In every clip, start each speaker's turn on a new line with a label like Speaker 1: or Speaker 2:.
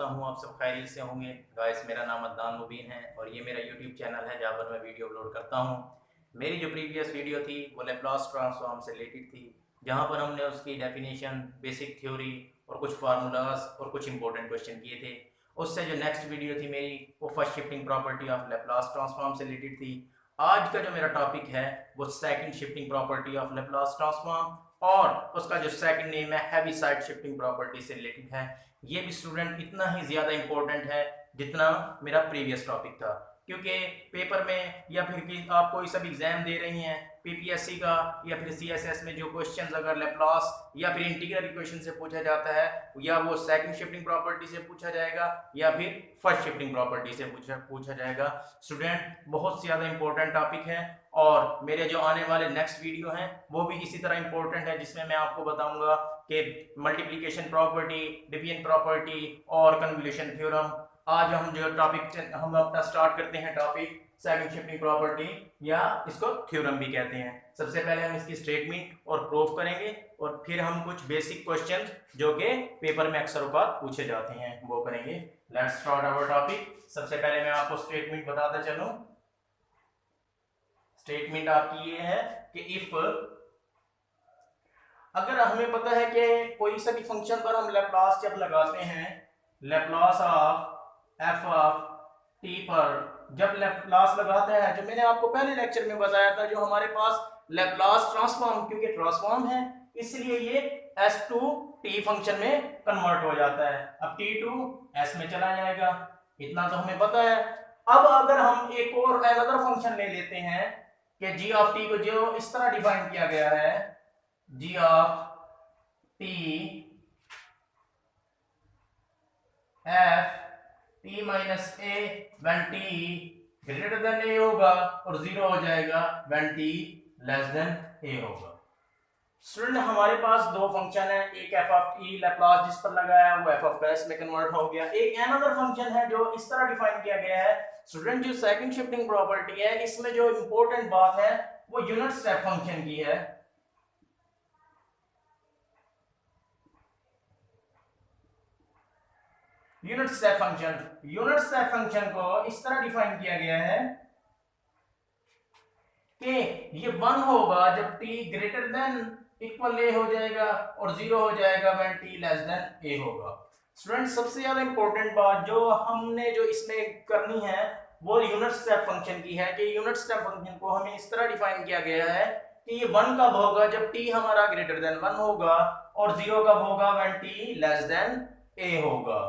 Speaker 1: हूँ आप सब खैरियत से होंगे। गाइस, मेरा नाम अदनान मुबीन है और ये मेरा यूट्यूब चैनल है जहाँ पर मैं वीडियो अपलोड करता हूँ। मेरी जो प्रीवियस वीडियो थी वो लैप्लास ट्रांसफॉर्म से रिलेटेड थी, जहाँ पर हमने उसकी डेफिनेशन, बेसिक थ्योरी और कुछ फार्मूलाज और कुछ इंपॉर्टेंट क्वेश्चन किए थे। उससे जो नेक्स्ट वीडियो थी मेरी, वो first shifting property of Laplace transform से रिलेटेड थी। आज का जो मेरा टॉपिक है वो second shifting property of Laplace transform, और उसका जो सेकंड नेम है हैवी साइड शिफ्टिंग प्रॉपर्टी से रिलेटेड है। ये भी स्टूडेंट इतना ही ज़्यादा इंपॉर्टेंट है जितना मेरा प्रीवियस टॉपिक था, क्योंकि पेपर में या फिर कि आप कोई सब एग्जाम दे रही हैं पीपीएससी का या फिर सीएसएस में, जो क्वेश्चंस अगर लैप्लास या फिर इंटीग्रल इक्वेशन से पूछा जाता है, या वो सेकंड शिफ्टिंग प्रॉपर्टी से पूछा जाएगा या फिर फर्स्ट शिफ्टिंग प्रॉपर्टी से पूछा जाएगा। स्टूडेंट, बहुत ज़्यादा इंपॉर्टेंट टॉपिक है और मेरे जो आने वाले नेक्स्ट वीडियो हैं वो भी इसी तरह इंपॉर्टेंट है, जिसमें मैं आपको बताऊंगा कि मल्टीप्लिकेशन प्रॉपर्टी, डिवीजन प्रॉपर्टी और कन्वोल्यूशन थ्योरम। आज हम जो टॉपिक हम अपना स्टार्ट करते हैं टॉपिक सेकंड शिफ्टिंग प्रॉपर्टी, या इसको थ्योरम भी कहते हैं। सबसे पहले हम इसकी स्टेटमेंट और प्रूफ करेंगे और फिर हम कुछ बेसिक क्वेश्चंस जो कि पेपर में अक्सर औकात पूछे जाते हैं वो करेंगे। Let's start our topic. सबसे पहले मैं आपको स्टेटमेंट बताता चलूं। स्टेटमेंट आपकी ये है कि इफ, अगर हमें पता है कि कोई सा भी फंक्शन पर हम लैप्लास जब लगाते हैं, Laplace of F of T पर जब लैप्लास लगाते हैं, जो मैंने आपको पहले लेक्चर में बताया था, जो हमारे पास लैप्लास ट्रांसफॉर्म, क्योंकि ट्रांसफॉर्म है इसलिए ये एस टू टी फंक्शन में कन्वर्ट हो जाता है। अब टी टू एस में चला जाएगा, इतना तो हमें पता है। अब अगर हम एक और अनदर फंक्शन ले लेते हैं कि जी ऑफ टी को जो इस तरह डिफाइन किया गया है, g of t f t minus a when t greater than a होगा और जीरो हो जाएगा when t less than a होगा। स्टूडेंट, हमारे पास दो फंक्शन है, एक एफ ऑफ टी लैप्लास जिस पर लगाया वो एफ ऑफ एस में कन्वर्ट हो गया, एक अनदर फंक्शन है जो इस तरह डिफाइन किया गया है। स्टूडेंट, जो सेकंड शिफ्टिंग प्रॉपर्टी है इसमें जो इंपॉर्टेंट बात है वो यूनिट स्टेप फंक्शन की है। यूनिट स्टेप फंक्शन को इस तरह डिफाइन किया गया है कि ये 1 होगा जब t ग्रेटर देन इक्वल ए हो जाएगा और 0 हो जाएगा when t less than a होगा। स्टूडेंट, सबसे ज्यादा इंपॉर्टेंट बात जो हमने जो इसमें करनी है वो यूनिट स्टेप फंक्शन की है, कि यूनिट स्टेप फंक्शन को हमें इस तरह डिफाइन किया गया है कि ये 1 कब होगा जब t हमारा ग्रेटर देन 1 होगा और 0 कब होगा when t less than a होगा।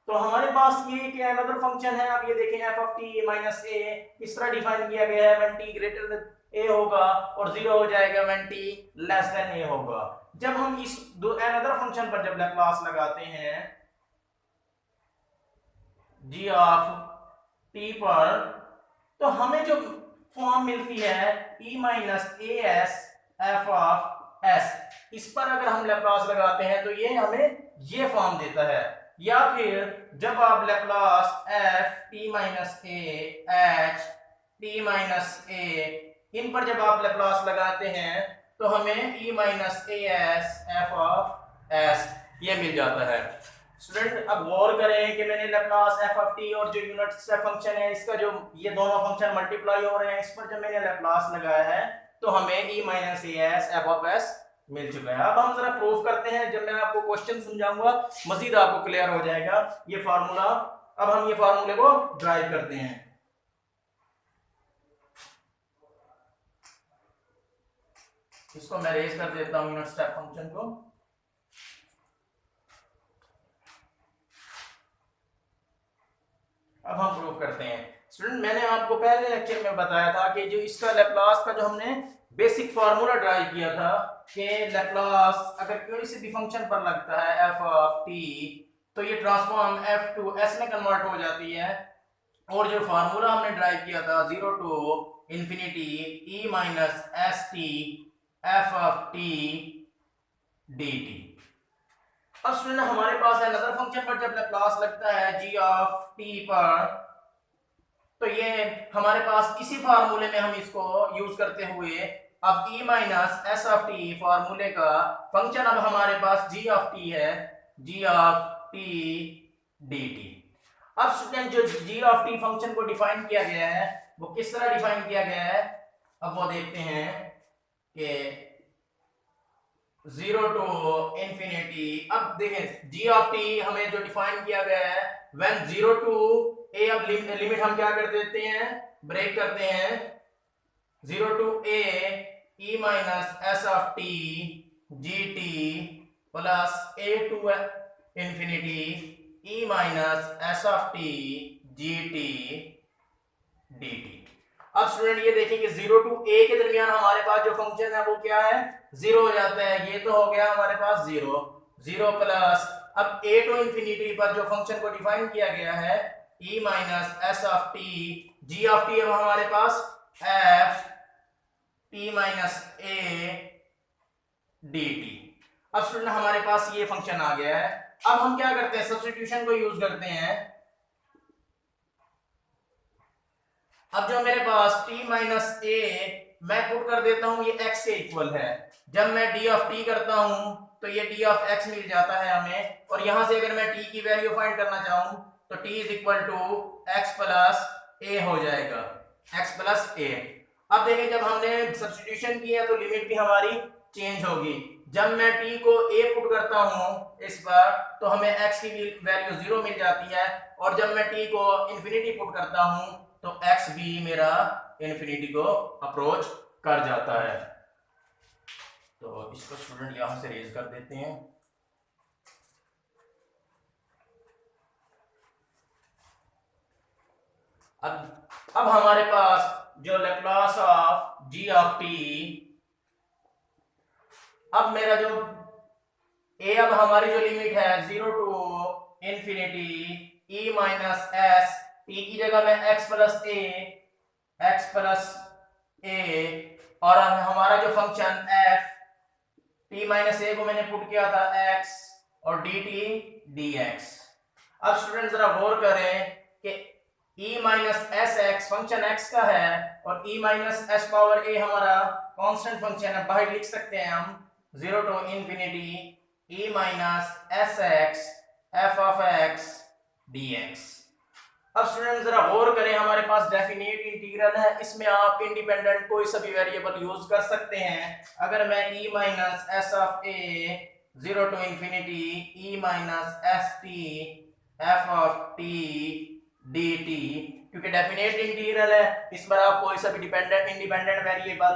Speaker 1: तो हमारे पास ये एक अनदर फंक्शन है, आप ये देखें एफ ऑफ टी माइनस ए इस तरह डिफाइन किया गया है when t greater than a होगा और 0 हो जाएगा when t less than a होगा। जब हम इस अनदर फंक्शन पर जब लैप्लास लगाते हैं जी ऑफ टी पर, तो हमें जो फॉर्म मिलती है e minus a s f of S, इस पर अगर हम लैप्लास लगाते हैं तो ये हमें ये फॉर्म देता है। या फिर जब आप Laplace f t minus a h t minus a इन पर जब आप लैप्लास लगाते हैं तो हमें e minus a s f of s ये मिल जाता है। स्टूडेंट, अब गौर करें कि मैंने लैप्लास एफ ऑफ टी और जो यूनिट स्टेप फंक्शन है इसका जो ये दोनों फंक्शन मल्टीप्लाई हो रहे हैं, इस पर जब मैंने लैप्लास लगाया है तो हमें e minus a s f of s मिल चुका है। अब हम जरा प्रूफ करते हैं, जब मैं आपको क्वेश्चन समझाऊंगा मजीद आपको क्लियर हो जाएगा ये फार्मूला। अब हम ये फार्मूले को ड्राइव करते हैं। इसको मैं रेज कर देता हूं यूनिट स्टेप फंक्शन को। अब हम प्रूफ करते हैं। स्टूडेंट, मैंने आपको पहले लेक्चर में बताया था कि जो इसका लैप्लास का जो हमने बेसिक फार्मूला ड्राइव किया था कि लैप्लास अगर कोई से भी फंक्शन पर लगता है एफ ऑफ टी तो ये ट्रांसफॉर्म एफ टू एस में कन्वर्ट हो जाती है, और जो फार्मूला हमने ड्राइव किया था 0 to infinity e minus s t f of t d t. अब स्टूडेंट, हमारे पास अनदर फंक्शन पर जब लैप्लास लगता है जी ऑफ टी पर, तो ये हमारे पास इसी फार्मूले में हम इसको यूज करते हुए अब e minus s of T फार्मूले का फंक्शन अब हमारे पास g ऑफ टी है, g ऑफ टी dt। अब स्टूडेंट जो g ऑफ t फंक्शन को डिफाइन किया गया है वो किस तरह डिफाइन किया गया है, अब वो देखते हैं कि 0 टू इंफिनिटी। अब देखें g ऑफ t हमें जो डिफाइन किया गया है व्हेन 0 टू a, अब लिमिट हम क्या कर देते हैं, ब्रेक करते हैं 0 to a e minus s of t gt plus a to infinity e minus s of t gt dt। अब स्टूडेंट ये देखिए कि 0 टू a के दरमियान हमारे पास जो फंक्शन है वो क्या है, 0 हो जाता है। ये तो हो गया हमारे पास 0 प्लस अब a टू इंफिनिटी पर जो फंक्शन को डिफाइन किया गया है e minus s of t g of t, अब हमारे पास f t minus a dt। अब स्टूडेंट हमारे पास ये फंक्शन आ गया है। अब हम क्या करते हैं, सब्स्टिट्यूशन को यूज करते हैं। अब जो मेरे पास t माइनस a मैं पुट कर देता हूं, ये x के इक्वल है। जब मैं d ऑफ t करता हूं तो ये d ऑफ x मिल जाता है हमें, और यहां से अगर मैं t की वैल्यू फाइंड करना चाहूं तो t is equal to x plus a हो जाएगा, x प्लस a। अब देखिए जब हमने सब्स्टिट्यूशन किया तो लिमिट भी हमारी चेंज होगी। जब मैं t को a पुट करता हूं इस पर तो हमें x की वैल्यू 0 मिल जाती है, और जब मैं t को इंफिनिटी पुट करता हूं तो x भी मेरा इंफिनिटी को अप्रोच कर जाता है। तो इसको स्टूडेंट यहां से रेज कर देते हैं। अब हमारे पास जो Laplace of g of t, अब मेरा जो a, अब हमारी जो लिमिट है 0 to infinity e minus s, t की जगह में x प्लस a, और हमारा जो function f t minus a को मैंने पुट किया था x और dt dx। अब स्टूडेंट जरा गौर करें कि e minus s x function x का है और e minus s power a हमारा कांस्टेंट फंक्शन है। बाहर लिख सकते हैं हम 0 to infinity e minus s x f of x dx। अब स्टूडेंट जरा गौर करें, हमारे पास डेफिनेट इंटीग्रल है, इसमें आप इंडिपेंडेंट कोई सभी वेरिएबल यूज कर सकते हैं। अगर मैं e minus s of a 0 to infinity e minus s t f of t dt, क्योंकि डेफिनेट इंटीग्रल है, इस पर आप कोई सा भी इंडिपेंडेंट वेरिएबल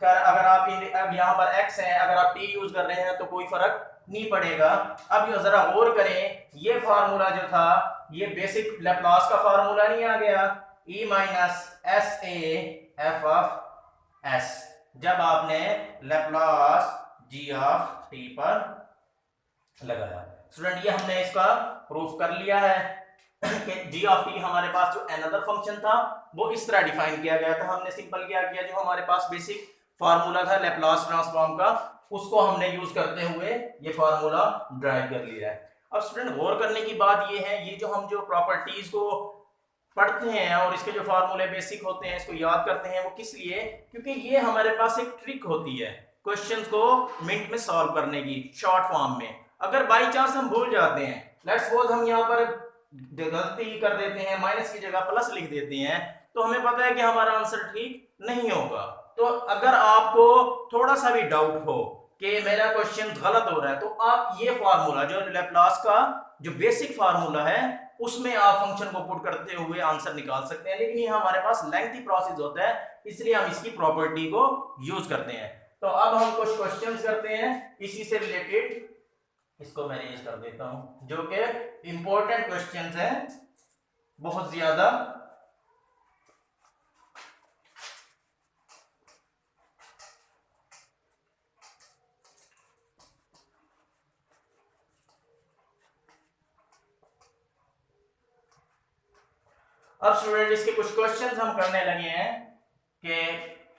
Speaker 1: कर, अगर आप अब यहाँ पर x है, अगर आप t यूज कर रहे हैं तो कोई फर्क नहीं पड़ेगा। अब ये जरा गौर करें, ये फार्मूला जो था ये बेसिक लैप्लास का फार्मूला नहीं आ गया, e minus S A F of s, जब आपने लैप्लास g ऑफ t पर लगाया। स्टूडेंट ये हमने इसका प्रूफ कर लिया है कि g ऑफ t हमारे पास जो अनदर फंक्शन था वो इस तरह डिफाइन किया गया था। हमने सिंपल क्या किया, जो हमारे पास बेसिक फार्मूला था लैप्लास ट्रांसफॉर्म का, उसको हमने यूज करते हुए ये फार्मूला ड्राइव कर लिया है। अब स्टूडेंट गौर करने की बात ये है, ये जो हम जो प्रॉपर्टीज को पढ़ते हैं और इसके जो फार्मूले बेसिक होते हैं इसको याद करते हैं, वो किस लिए, क्योंकि ये हमारे पास एक ट्रिक होती है क्वेश्चंस को मिनट में सॉल्व करने की शॉर्ट फॉर्म में। अगर बाई चांस हम भूल जाते हैं, लेट्स सपोज हम यहाँ पर गलती कर देते हैं, माइनस की जगह प्लस लिख देते हैं, तो हमें पता है कि हमारा आंसर ठीक नहीं होगा। तो अगर आपको थोड़ा सा भी डाउट हो कि मेरा क्वेश्चन गलत हो रहा है, तो आप ये फार्मूला जो लैप्लास का जो बेसिक फार्मूला है उसमें आप फंक्शन को पुट करते हुए आंसर निकाल सकते हैं। लेकिन ये हमारे पास लेंथी प्रोसेस होता है, इसलिए हम इसकी प्रॉपर्टी को यूज करते हैं। तो अब हम कुछ क्वेश्चंस करते हैं इसी से रिलेटेड, इसको मैं रेज कर देता हूं, जो कि इंपॉर्टेंट क्वेश्चंस हैं बहुत ज्यादा। अब स्टूडेंट इसके कुछ क्वेश्चंस हम करने लगे हैं कि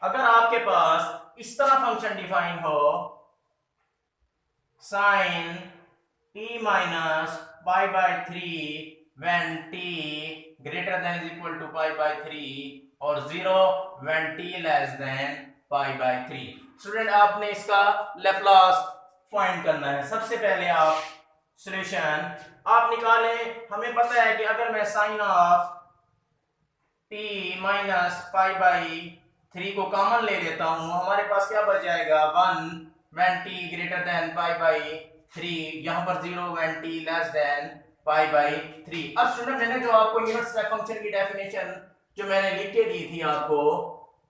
Speaker 1: अगर आपके पास इस तरह फंक्शन डिफाइन हो sin t minus pi by 3 when t greater than is equal to pi by 3 और 0 when t less than pi by 3। Student आपने इसका लैप्लास फाइंड करना है। सबसे पहले आप सॉल्यूशन आप निकालें। हमें पता है कि अगर मैं sine of t minus pi by 3 को कॉमन ले लेता हूं, हमारे पास क्या बच जाएगा 1 when t greater than pi by 3, यहां पर 0 when t less than pi by 3। अब स्टूडेंट मैंने जो आपको यूनिट स्टेप फंक्शन की डेफिनेशन जो मैंने लिख के दी थी आपको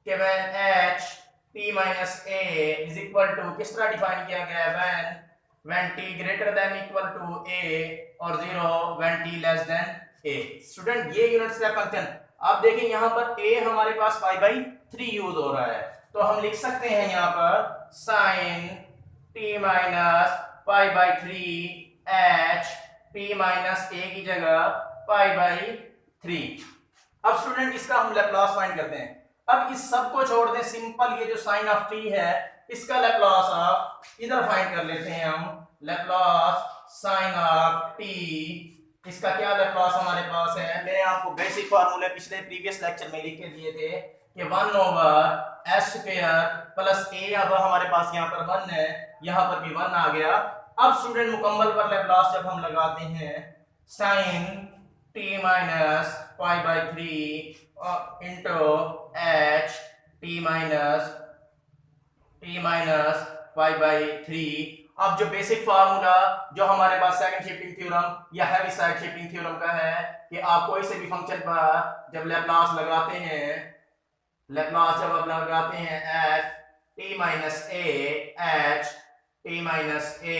Speaker 1: कि when h t minus a is equal to किस तरह डिफाइन किया गया है when t greater than equal to a और 0 when t less than a। Student ये यूनिट स्टेप फंक्शन आप देखें यहां पर a हमारे पास पाई बाई 3 यूज हो रहा है, तो हम लिख सकते हैं यहां पर sin t minus pi by 3 h t minus a की जगह पाई बाई 3। अब स्टूडेंट इसका हम लैप्लास फाइंड करते हैं। अब इस सब को छोड़ दें, सिंपल ये जो साइन ऑफ टी है इसका लैप्लास ऑफ इधर फाइंड कर लेते हैं हम, लैप्लास साइन ऑफ टी, इसका क्या लैप्लास हमारे पास है। मैंने आपको बेसिक फार्मूले पिछले प्रीवियस लेक्चर में लिख के दिए थे कि 1 ओवर एस स्क्वायर प्लस ए, अब हमारे पास यहाँ पर 1 है, यहाँ पर भी 1 आ गया। अब स्टूडेंट मुकम्मल पर लैप्लास जब हम लगाते हैं sine t minus pi by 3 into h t minus pi by 3। अब जो बेसिक फार्मूला जो हमारे पास सेकंड शिफ्टिंग थ्योरम या हैवी साइड शिफ्टिंग थ्योरम का है कि आप कोई से भी फंक्शन पर जब लैप्लास लगाते हैं, लैप्लास जब आप लगाते हैं f t minus a h t minus a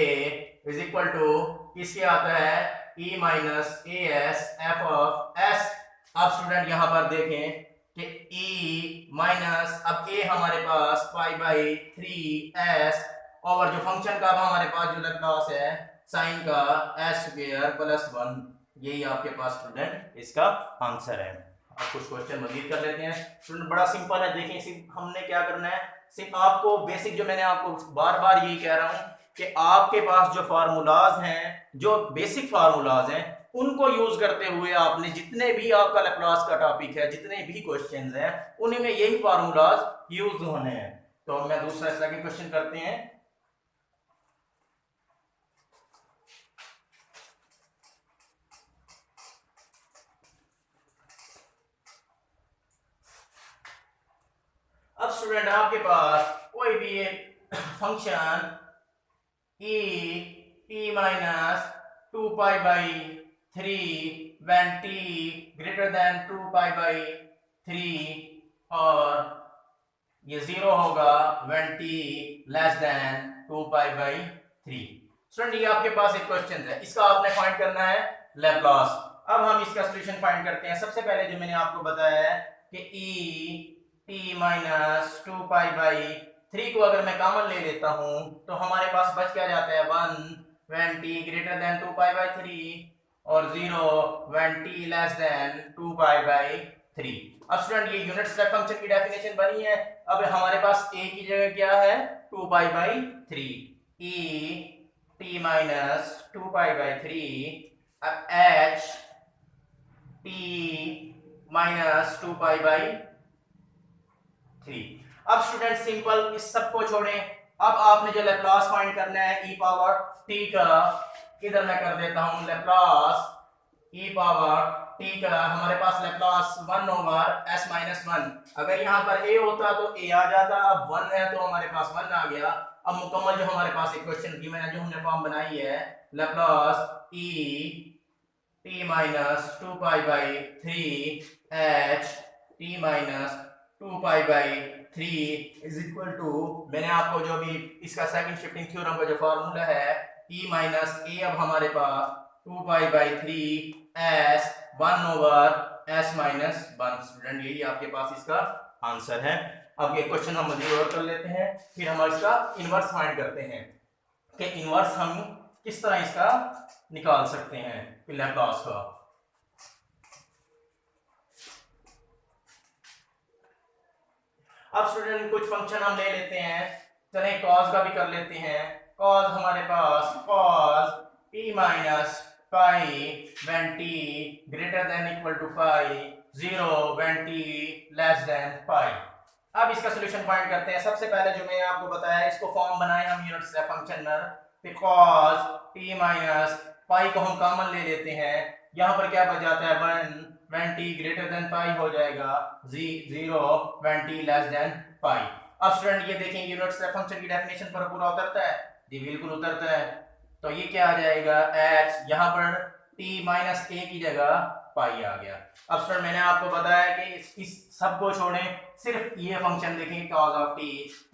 Speaker 1: is equal to किसके आता है e minus a s f of s. अब स्टूडेंट यहां पर देखें कि ई माइनस अब ए हमारे पास पाई बाई 3s और जो फंक्शन का अब हमारे पास जो लैप्लास है साइन का एस स्क्वायर प्लस 1, यही आपके पास स्टूडेंट इसका आंसर है। अब कुछ क्वेश्चन मजीद कर लेते हैं स्टूडेंट, बड़ा सिंपल है। देखिए सिर्फ हमने क्या करना है, सिर्फ आपको बेसिक जो मैंने आपको बार बार यही कह रहा हूं कि आपके पास जो फार्मूलाज हैं, जो बेसिक फार्मूलाज हैं, उनको यूज करते हुए आपने जितने भी आपका लैप्लास का टॉपिक है, जितने भी क्वेश्चंस हैं, उन्हीं में यही फार्मूलाज यूज होने हैं। तो मैं दूसरा सेकंड क्वेश्चन करते हैं। अब स्टूडेंट आपके पास कोई भी एक function e t minus 2 pi by 3 when t greater then 2 pi by 3 और ये 0 होगा when t less then 2 pi by 3। Student ये आपके पास एक क्वेश्चन है, इसका आपने फाइंड करना है लैप्लास। अब हम इसका सॉल्यूशन फाइंड करते हैं। सबसे पहले जो मैंने आपको बताया है कि e t minus 2 pi by 3 को अगर मैं कॉमन ले लेता हूं तो हमारे पास बच क्या जाता है 1 when t greater then 2 pi by 3 और 0 when t less then 2 pi by 3। अब स्टूडेंट ये यूनिट स्टेप फंक्शन की डेफिनेशन बनी है। अब हमारे पास a की जगह क्या है 2 pi by 3, e t minus 2 pi by 3 अब h t minus 2 pi by 3। अब स्टूडेंट सिंपल इस सब को छोड़ें, अब आपने जो लैप्लास फाइंड करना है e पावर t का, इधर मैं कर देता हूं लैप्लास e पावर t का, हमारे पास लैप्लास 1 ओवर s माइनस 1। अगर यहां पर a होता तो a आ जाता, अब 1 है तो हमारे पास 1 आ गया। अब मुकम्मल जो हमारे पास एक क्वेश्चन की मैंने जो हमने फॉर्म बनाई है Laplace e t minus 2 pi by 3 h t minus 2 pi by 3 is equal to, मैंने आपको जो भी इसका सेकंड शिफ्टिंग थ्योरम का जो फार्मूला है e माइनस a, अब हमारे पास 2 pi by 3 s 1 over s minus 1। Student यही आपके पास इसका आंसर है। अब ये क्वेश्चन हम मजीद और कर लेते हैं, फिर हम इसका इनवर्स फाइंड करते हैं कि इनवर्स हम किस तरह इसका निकाल सकते हैं लैप्लास का। अब स्टूडेंट कुछ फंक्शन हम ले लेते हैं, चलें कॉस का भी कर लेते हैं। कॉस हमारे पास cos t minus pi when t greater than equal to pi 0 when t less than pi. अब इसका सॉल्यूशन फाइंड करते हैं। सबसे पहले जो मैंने आपको बताया इसको फॉर्म बनाए हम यूनिट स्टेप फंक्शन में, cos t माइनस पाई को हम कॉमन ले लेते हैं, यहाँ पर क्या बच जाता है 1 when t greater than पाई हो जाएगा 0 when t less than पाई। अब स्टूडेंट ये देखें यूनिट स्टेप फंक्शन की डेफिनेशन पर पूरा उतरता है जी, बिल्कुल उतरता है। तो ये क्या आ जाएगा h, यहाँ पर t माइनस a की जगह पाई आ गया। अब स्टूडेंट मैंने आपको बताया कि इस सब को छोड़ें, सिर्फ ये फंक्शन देखें cos ऑफ t,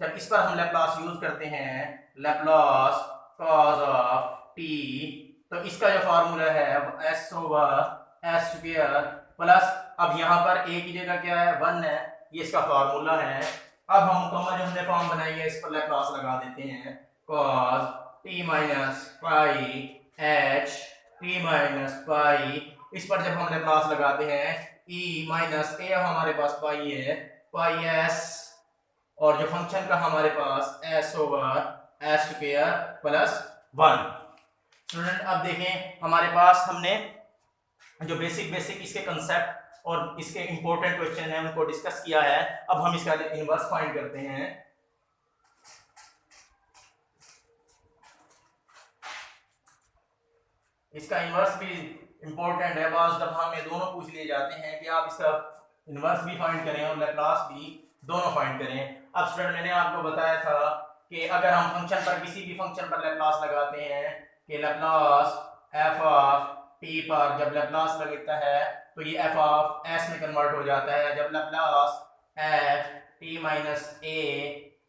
Speaker 1: जब इस पर हम लैप्लास यूज करते हैं लैप्लास cos ऑफ t, तो इसका जो फार्मूला है s over s square plus, अब यहाँ पर a की जगह क्या है 1 है, ये इसका फार्मूला है। अब हम मुकम्मल जो हमने फॉर्म बनाई है इस पर लैप्लास लगा देते हैं cos t माइनस पाई h t माइनस पाई, इस पर जब हम लैप्लास लगाते हैं e माइनस a हमारे पास पाई है पाई s, और जो फंक्शन का हमारे पास s over s square plus 1। Student अब देखें हमारे पास हमने जो बेसिक इसके कंसेप्ट और इसके इंपॉर्टेंट क्वेश्चन है उनको डिस्कस किया है। अब हम इसका इनवर्स फाइंड करते हैं। इसका इनवर्स भी इंपॉर्टेंट है, बाज़ दफा हमें दोनों पूछ लिए जाते हैं कि आप इसका इनवर्स भी फाइंड करें और लैप्लास भी दोनों फाइंड करें। अब स्टूडेंट मैंने आपको बताया था कि अगर हम फंक्शन पर किसी भी फंक्शन पर लैप्लास लगाते हैं कि लैप्लास f ऑफ t पर जब लैप्लास लगता है तो ये f ऑफ s में कन्वर्ट हो जाता है। जब Laplace f t minus a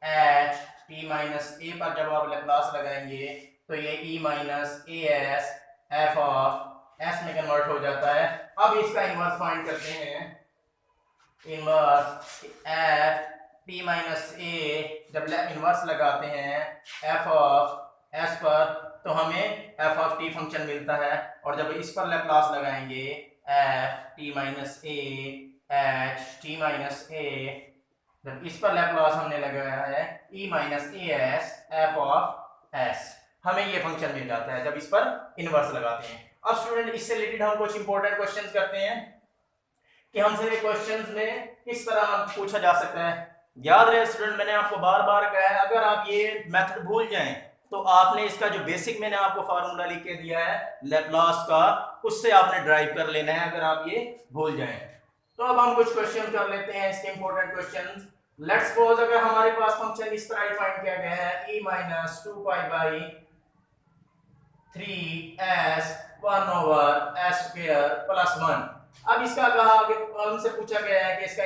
Speaker 1: h t minus a पर जब आप लैप्लास लगाएंगे तो ये e minus a s f of s में कन्वर्ट हो जाता है। अब इसका इनवर्स फाइंड करते हैं। Inverse f t minus a जब इनवर्स लगाते हैं f ऑफ s पर तो हमें f ऑफ t फंक्शन मिलता है, और जब इस पर लैप्लास लगाएंगे f t minus a h t minus a, जब इस पर लैप्लास हमने लगाया है e minus a s f of s, हमें ये फंक्शन मिल जाता है जब इस पर इनवर्स लगाते हैं। अब स्टूडेंट इससे रिलेटेड हम कुछ इंपॉर्टेंट क्वेश्चंस करते हैं कि हमसे क्वेश्चंस में किस तरह पूछा जा सकता है। याद रहे स्टूडेंट मैंने आपको बार बार कहा है, अगर आप ये मेथड भूल जाएं तो आपने इसका जो बेसिक मैंने आपको फार्मूला लिख के दिया है लैप्लास का, उससे आपने ड्राइव कर लेना है अगर आप ये भूल जाएं। तो अब हम कुछ क्वेश्चन कर लेते हैं इसके इंपॉर्टेंट क्वेश्चंस। लेट्स सपोज अगर हमारे पास फंक्शन इस तरह डिफाइन किया गया है e minus 2 pi by 3s 1 over s square plus 1। अब इसका कहा हमसे पूछा गया है कि इसका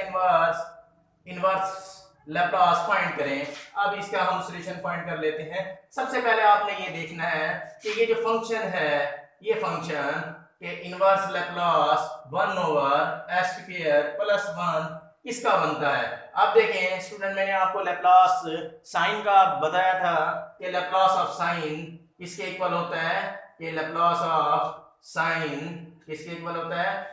Speaker 1: इनवर्स लैप्लास फाइंड करें। अब इसका हम सॉल्यूशन फाइंड कर लेते हैं। सबसे पहले आपने ये देखना है कि ये जो फंक्शन है ये फंक्शन के inverse Laplace 1 over s square plus 1 इसका बनता है। अब देखें स्टूडेंट मैंने आपको लैप्लास साइन का बताया था कि लैप्लास ऑफ साइन किसके इक्वल होता है, कि लैप्लास ऑफ साइन किसके इक्वल होता है,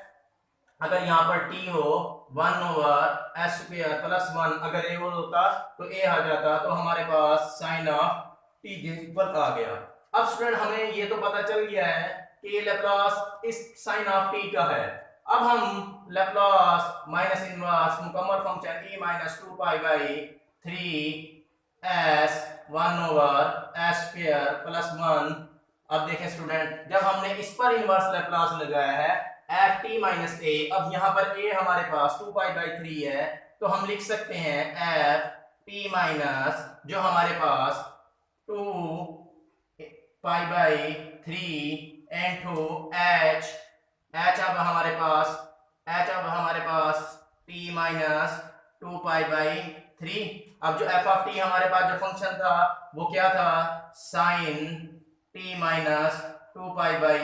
Speaker 1: अगर यहाँ पर t हो 1 ओवर s स्क्वायर प्लस 1, अगर a होता तो a आ जाता, तो हमारे पास साइन ऑफ t इक्वल आ गया। अब स्टूडेंट हमें ये तो पता चल गया है कि ये लैप्लास इस साइन ऑफ t का है। अब हम लैप्लास माइनस इनवर्स मुकम्मल function e minus 2 pi by 3s 1 over s square plus 1। अब देखें स्टूडेंट जब हमने इस पर इनवर्स लैप्लास लगाया है f t माइनस a, अब यहाँ पर a हमारे पास 2 पाई बाई 3 है, तो हम लिख सकते हैं f t माइनस जो हमारे पास 2 पाई बाई 3 इनटू h अब हमारे पास t माइनस 2 पाई बाई 3। अब जो f ऑफ t हमारे पास जो फंक्शन था वो क्या था, sine t minus 2 pi by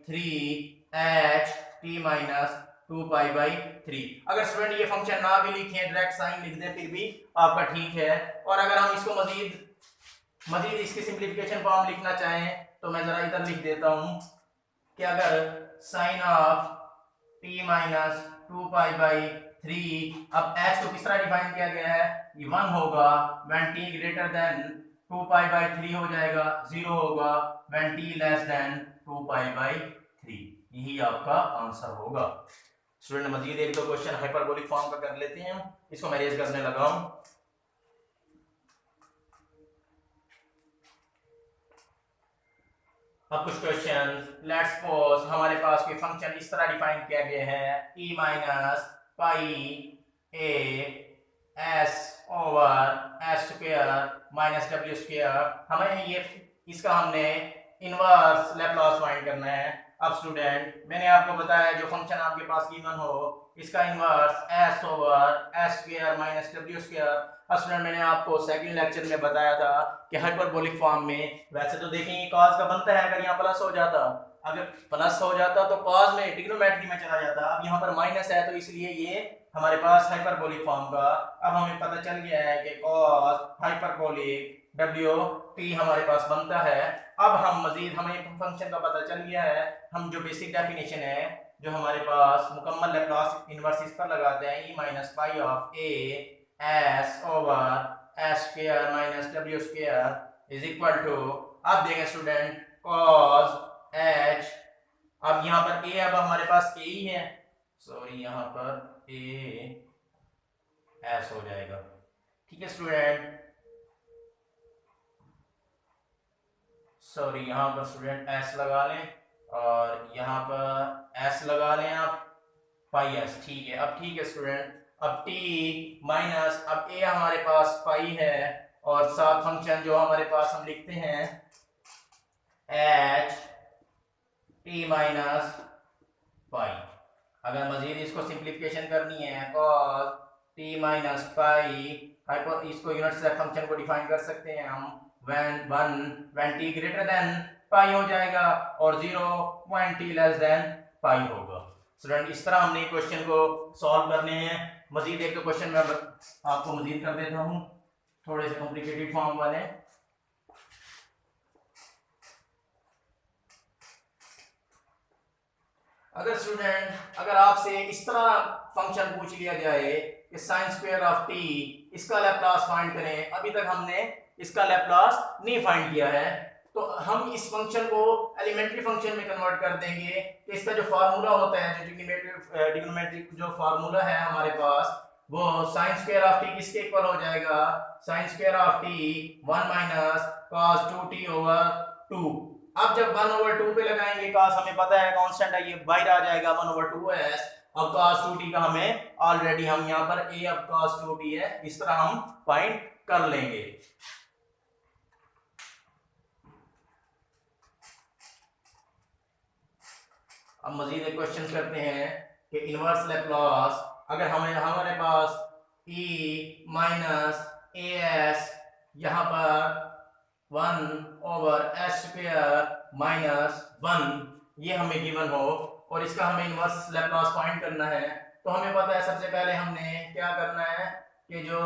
Speaker 1: 3 h t minus 2 pi by 3। अगर स्टूडेंट ये फंक्शन ना भी लिखें डायरेक्ट साइन लिख दें फिर भी आपका ठीक है। और अगर हम इसको मजीद इसकी सिंपलीफिकेशन फॉर्म लिखना चाहें तो मैं जरा इधर लिख देता हूं कि अगर sine of t minus 2 pi by 3, अब h को किस तरह डिफाइन किया गया है, ये 1 होगा when t greater then 2 pi by 3 हो जाएगा, 0 होगा when t less then 2 pi by 3। यही आपका आंसर होगा। स्टूडेंट मजीद एक दो क्वेश्चन हाइपरबोलिक फॉर्म का कर लेते हैं, इसको मैं रेज करने लगा हूं। अब कुछ क्वेश्चन, लेट्स सपोज हमारे पास कोई फंक्शन इस तरह डिफाइन किया गया है e माइनस पाई ए s over s square minus डब्ल्यू स्क्वायर। हमें ये इसका हमने इनवर्स लैप्लास फाइंड करना है। अब स्टूडेंट मैंने आपको बताया जो फंक्शन आपके पास गिवन हो इसका inverse S over s square minus डब्ल्यू स्क्वायर। स्टूडेंट मैंने आपको सेकंड लेक्चर में बताया था कि हाइपरबोलिक फॉर्म में वैसे तो देखेंगे कॉस का बनता है, अगर यहाँ प्लस हो जाता, अगर प्लस हो जाता तो कॉस में ट्रिग्नोमेट्री में चला जाता। अब यहाँ पर माइनस है तो इसलिए ये हमारे पास हाइपरबोलिक फॉर्म का। अब हमें पता चल गया है कि कॉस हाइपरबोलिक डब्ल्यू टी हमारे पास बनता है। अब हम मजीद हमें फंक्शन का पता चल गया है, हम जो बेसिक डेफिनेशन है जो हमारे पास मुकम्मल लैप्लास इनवर्स इस पर लगाते हैं e minus pi of a s over s square minus डब्ल्यू स्क्वायर इज इक्वल टू, अब देखें स्टूडेंट कॉस एच, अब यहाँ पर ए अब हमारे पास ए ही है, सॉरी यहाँ पर ए एस हो जाएगा। ठीक है स्टूडेंट, सॉरी यहाँ पर स्टूडेंट एस लगा लें और यहाँ पर एस लगा लें आप पाई एस। ठीक है, अब ठीक है स्टूडेंट, अब t माइनस अब a हमारे पास पाई है और साथ फंक्शन जो हमारे पास हम लिखते हैं h t माइनस पाई। अगर मजीद इसको सिंप्लीफिकेशन करनी है cos t माइनस पाई, इसको यूनिट स्टेप फंक्शन को डिफाइन कर सकते हैं हम when t ग्रेटर देन पाई हो जाएगा और 0 when t लेस देन पाई होगा। स्टूडेंट इस तरह हमने क्वेश्चन को सॉल्व करने हैं। मजीद एक क्वेश्चन मैं आपको मजीद कर देता हूं, थोड़े से कॉम्प्लिकेटेड फॉर्म वाले। अगर स्टूडेंट अगर आपसे इस तरह फंक्शन पूछ लिया जाए कि साइन स्क्वायर ऑफ टी इसका लैप्लास फाइंड करें, अभी तक हमने इसका लैप्लास नहीं फाइंड किया है, तो हम इस फंक्शन को एलिमेंट्री फंक्शन में कन्वर्ट कर देंगे कि इसका जो फार्मूला होता है, जो ट्रिग्नोमेट्रिक जो फार्मूला है हमारे पास, वो साइन स्क्वायर ऑफ टी किसके इक्वल हो जाएगा, sine square of T 1 minus cos 2t over 2। अब जब 1 ओवर 2 पे लगाएंगे cos हमें पता है कांस्टेंट है, ये बाहर आ जाएगा 1 ओवर 2s। अब cos 2t का हमें ऑलरेडी हम यहाँ पर a अब cos 2t है, इस तरह हम फाइंड कर लेंगे। अब मजीद एक क्वेश्चन करते हैं कि इनवर्स लैप्लास अगर हमारे पास e माइनस ए एस यहाँ पर 1 ओवर एस स्क्वायर माइनस 1 ये हमें गिवन हो और इसका हमें इनवर्स लैप्लास फाइंड करना है, तो हमें पता है सबसे पहले हमने क्या करना है कि जो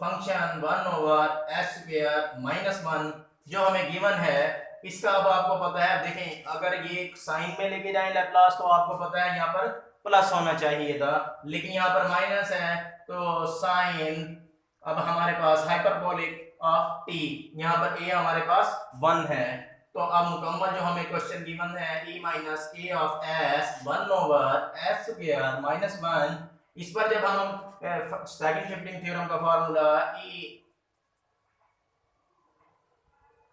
Speaker 1: function 1 over s square minus 1 जो हमें गिवन है इसका अब आपको पता है, देखें अगर ये साइन में लेके जाएं लैप्लास तो आपको पता है यहाँ पर प्लस होना चाहिए था, लेकिन यहाँ पर माइनस है तो साइन अब हमारे पास हाइपरबोलिक ऑफ टी यहाँ पर a हमारे पास 1 है, तो अब मुकम्मल जो हमें क्वेश्चन गिवन है e minus A of S 1 over s square minus 1, इस पर जब हम सेकंड शिफ्टिंग थ्योरम का फार्मूला e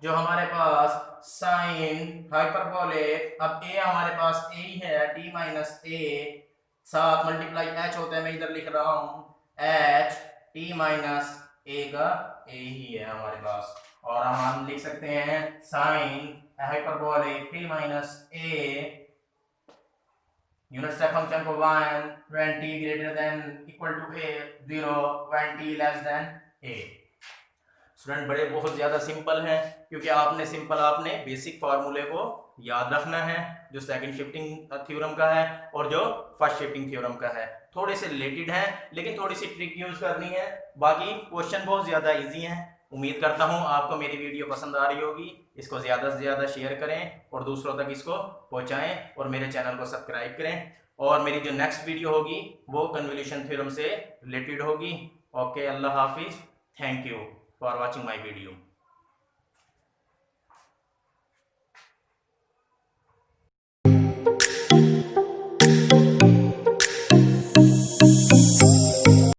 Speaker 1: जो हमारे पास साइन हाइपरबोलिक अब a हमारे पास a ही है t माइनस a साथ मल्टीप्लाई h होता है, मैं इधर लिख रहा हूं h t माइनस a का a ही है हमारे पास, और हम लिख सकते हैं sine hyperbolic t minus a unit step function को 1 when t greater than equal to a 0 when t less than a। Student बड़े बहुत ज़्यादा सिंपल हैं क्योंकि आपने बेसिक फार्मूले को याद रखना है जो सेकंड शिफ्टिंग थ्योरम का है और जो फर्स्ट शिफ्टिंग थ्योरम का है। थोड़े से रिलेटेड हैं लेकिन थोड़ी सी ट्रिक यूज़ करनी है, बाकी क्वेश्चन बहुत ज़्यादा इजी हैं। उम्मीद करता हूँ आपको मेरी वीडियो पसंद आ रही होगी। इसको ज़्यादा से ज़्यादा शेयर करें और दूसरों तक इसको पहुँचाएँ और मेरे चैनल को सब्सक्राइब करें, और मेरी जो नेक्स्ट वीडियो होगी वो कन्वोल्यूशन थ्योरम से रिलेटेड होगी। ओके, अल्लाह हाफिज़, thank you for watching my video।